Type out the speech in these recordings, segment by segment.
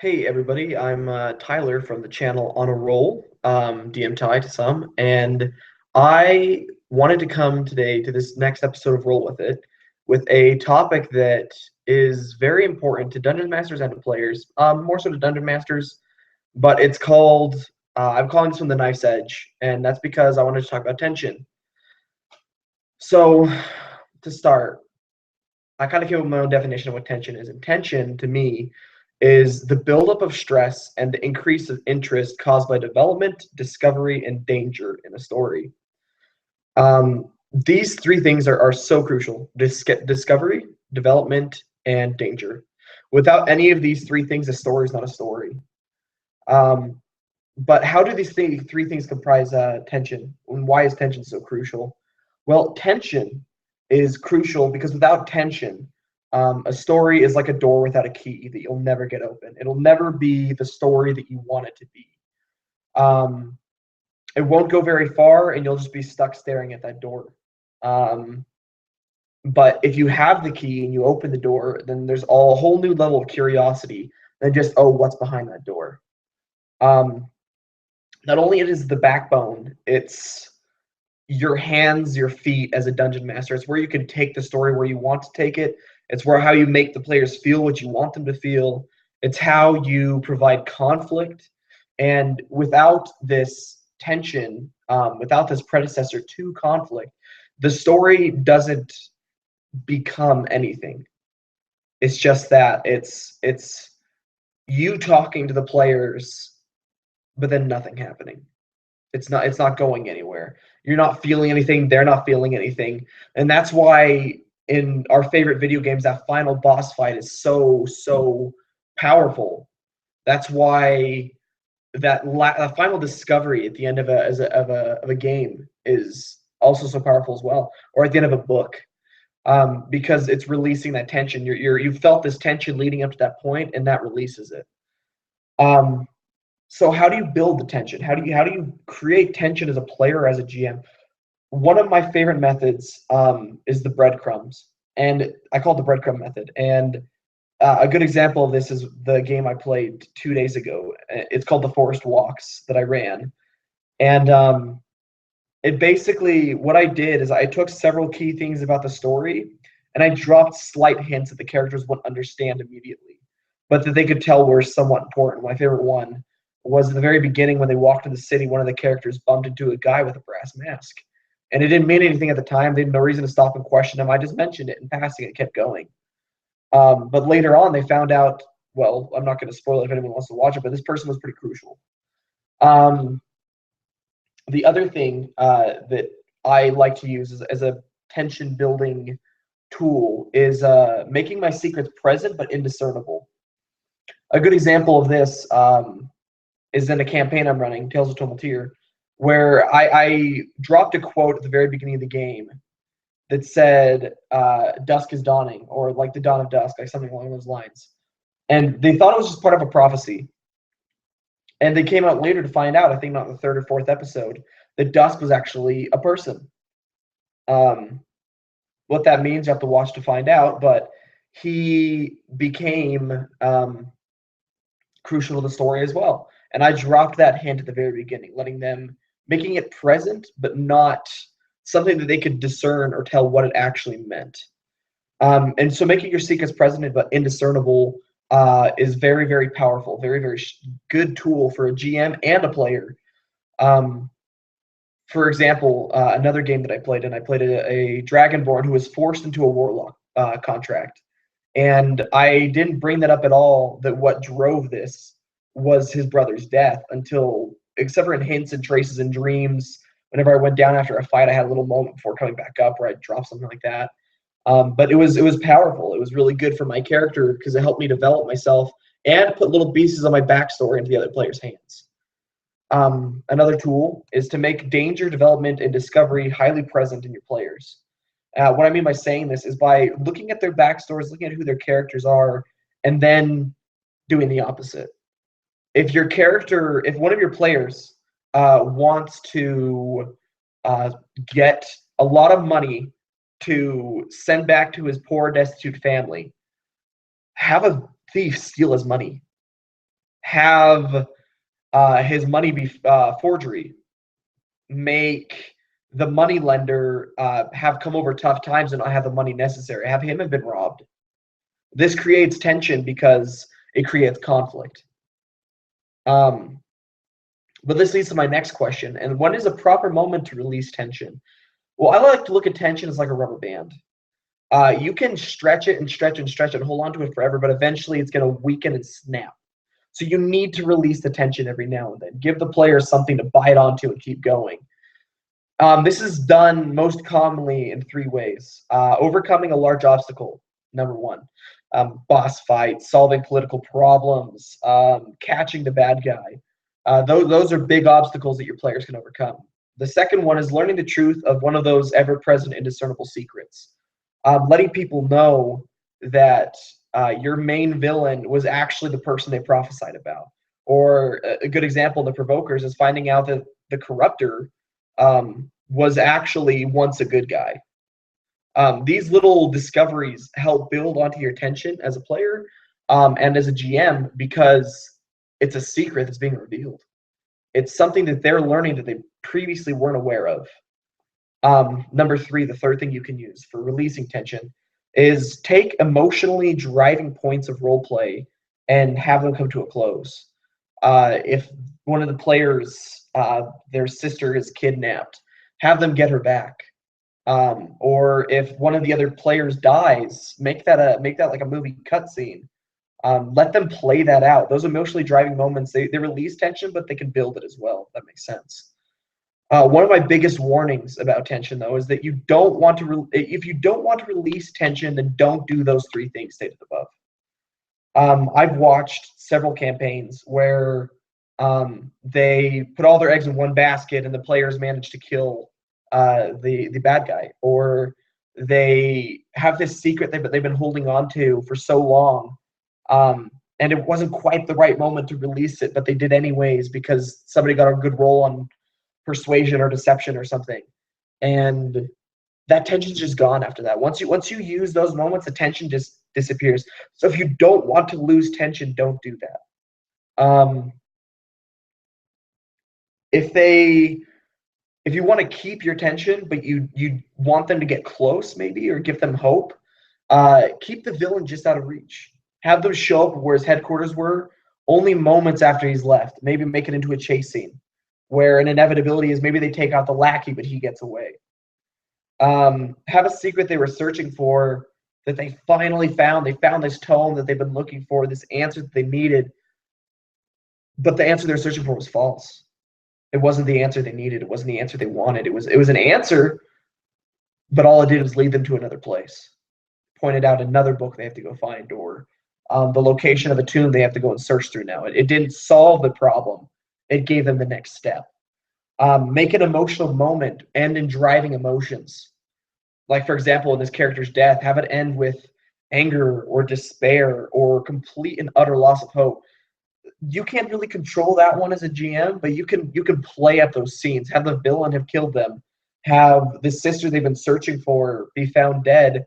Hey everybody, I'm Tyler from the channel On a Roll, DM Ty to some, and I wanted to come today to this next episode of Roll With It with a topic that is very important to Dungeon Masters and to players, more so to Dungeon Masters, but it's called, I'm calling this one the Knife's Edge, and that's because I wanted to talk about tension. So, to start, I kind of came up with my own definition of what tension is. And tension, to me, is the buildup of stress and the increase of interest caused by development, discovery, and danger in a story. These three things are so crucial: discovery, development, and danger. Without any of these three things, a story is not a story. Um, but how do these three things comprise tension? And why is tension so crucial? Well, tension is crucial because without tension, a story is like a door without a key that you'll never get open. It'll never be the story that you want it to be. Um, it won't go very far, and you'll just be stuck staring at that door. Um, but if you have the key and you open the door, then there's a whole new level of curiosity than just, oh, what's behind that door? Um, Not only it is the backbone, it's your hands, your feet as a dungeon master. It's where you can take the story where you want to take it. It's where how you make the players feel what you want them to feel. It's how you provide conflict. And without this tension, without this predecessor to conflict, the story doesn't become anything. It's just that it's you talking to the players, but then nothing happening. It's not going anywhere. You're not feeling anything, they're not feeling anything. And that's why in our favorite video games that final boss fight is so powerful. That's why that final discovery at the end of a game is also so powerful as well, or at the end of a book, because it's releasing that tension. You've felt this tension leading up to that point, and that releases it. Um, so how do you build the tension? How do you create tension as a player or as a GM? One of my favorite methods is the breadcrumbs, and I call it the breadcrumb method. And a good example of this is the game I played 2 days ago. It's called the Forest Walks that I ran, and it basically what I did is I took several key things about the story, and I dropped slight hints that the characters wouldn't understand immediately, but that they could tell were somewhat important. My favorite one was at the very beginning when they walked in the city. One of the characters bumped into a guy with a brass mask, and it didn't mean anything at the time. They had no reason to stop and question him. I just mentioned it in passing. It kept going. But later on, they found out. Well, I'm not going to spoil it if anyone wants to watch it, but this person was pretty crucial. Um, the other thing that I like to use as a tension building tool is making my secrets present but indiscernible. A good example of this is in a campaign I'm running, Tales of Tumultier, where I dropped a quote at the very beginning of the game that said, dusk is dawning, or like the dawn of dusk, like something along those lines. And they thought it was just part of a prophecy. And they came out later to find out, I think not the third or fourth episode, that dusk was actually a person. Um, what that means, you have to watch to find out, but he became crucial to the story as well. And I dropped that hint at the very beginning, making it present, but not something that they could discern or tell what it actually meant. And so making your secrets present but indiscernible is very powerful, very good tool for a GM and a player. For example, another game that I played a Dragonborn who was forced into a warlock contract. And I didn't bring that up at all, that what drove this was his brother's death, until, except for in hints and traces and dreams, whenever I went down after a fight, I had a little moment before coming back up where I dropped something like that. But it was powerful. It was really good for my character because it helped me develop myself and put little pieces of my backstory into the other player's hands. Another tool is to make danger, development, and discovery highly present in your players. What I mean by saying this is by looking at their backstories, looking at who their characters are, and then doing the opposite. If one of your players wants to get a lot of money to send back to his poor, destitute family, have a thief steal his money. have his money be forgery, make the money lender have come over tough times and not have the money necessary, have him have been robbed. This creates tension because it creates conflict. But this leads to my next question. And when is a proper moment to release tension? Well, I like to look at tension as like a rubber band. You can stretch it and stretch and stretch it and hold on to it forever, but eventually it's going to weaken and snap. So you need to release the tension every now and then. Give the players something to bite onto and keep going. This is done most commonly in 3 ways. Overcoming a large obstacle, number 1. Boss fight, solving political problems, catching the bad guy. Those are big obstacles that your players can overcome. The second one is learning the truth of one of those ever-present indiscernible secrets. Letting people know that your main villain was actually the person they prophesied about. Or a good example in the Provokers is finding out that the Corruptor was actually once a good guy. These little discoveries help build onto your tension as a player and as a GM, because it's a secret that's being revealed. It's something that they're learning that they previously weren't aware of. Number 3, the third thing you can use for releasing tension is take emotionally driving points of role play and have them come to a close. If one of the players, their sister is kidnapped, have them get her back. Or if one of the other players dies, make that like a movie cutscene. Let them play that out. Those emotionally driving moments, they release tension, but they can build it as well. If that makes sense. One of my biggest warnings about tension, though, is that you don't want to. If you don't want to release tension, then don't do those 3 things stated above. I've watched several campaigns where they put all their eggs in one basket, and the players manage to kill the bad guy, or they have this secret they've been holding on to for so long, and it wasn't quite the right moment to release it, but they did anyways because somebody got a good roll on persuasion or deception or something, and that tension's just gone after that. Once you use those moments, the tension just disappears. So if you don't want to lose tension, don't do that. If you want to keep your tension, but you want them to get close, maybe, or give them hope, keep the villain just out of reach. Have them show up where his headquarters were only moments after he's left. Maybe make it into a chase scene where an inevitability is maybe they take out the lackey, but he gets away. Have a secret they were searching for that they finally found. They found this tome that they've been looking for, this answer that they needed, but the answer they're searching for was false. It wasn't the answer they needed. It wasn't the answer they wanted. It was an answer, but all it did was lead them to another place. Pointed out another book they have to go find, or the location of a tomb they have to go and search through now. It didn't solve the problem. It gave them the next step. Make an emotional moment end in driving emotions. Like, for example, in this character's death, have it end with anger or despair or complete and utter loss of hope. You can't really control that one as a GM, but you can play up those scenes. Have the villain have killed them. Have the sister they've been searching for be found dead,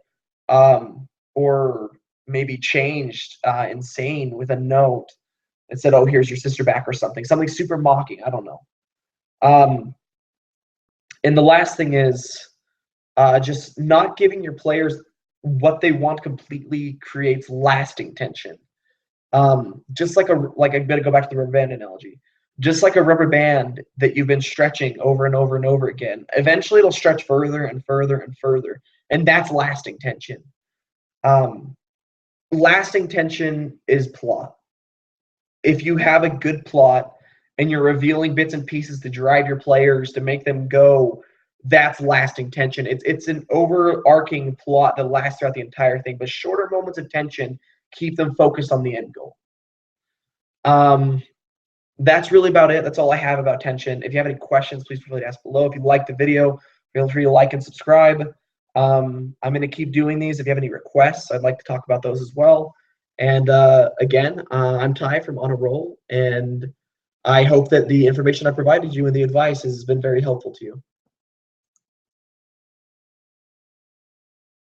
or maybe changed insane with a note that said, "Oh, here's your sister back," or something super mocking. I don't know. And the last thing is just not giving your players what they want completely creates lasting tension. Just like I'm going to go back to the rubber band analogy. Just like a rubber band that you've been stretching over and over and over again, eventually it'll stretch further and further and further, and that's lasting tension. Lasting tension is plot. If you have a good plot and you're revealing bits and pieces to drive your players to make them go, that's lasting tension. It's an overarching plot that lasts throughout the entire thing, but shorter moments of tension keep them focused on the end goal. That's really about it. That's all I have about tension. If you have any questions, please feel free to ask below. If you like the video, feel free to like and subscribe. I'm going to keep doing these. If you have any requests, I'd like to talk about those as well. And again, I'm Ty from On a Roll, and I hope that the information I provided you and the advice has been very helpful to you.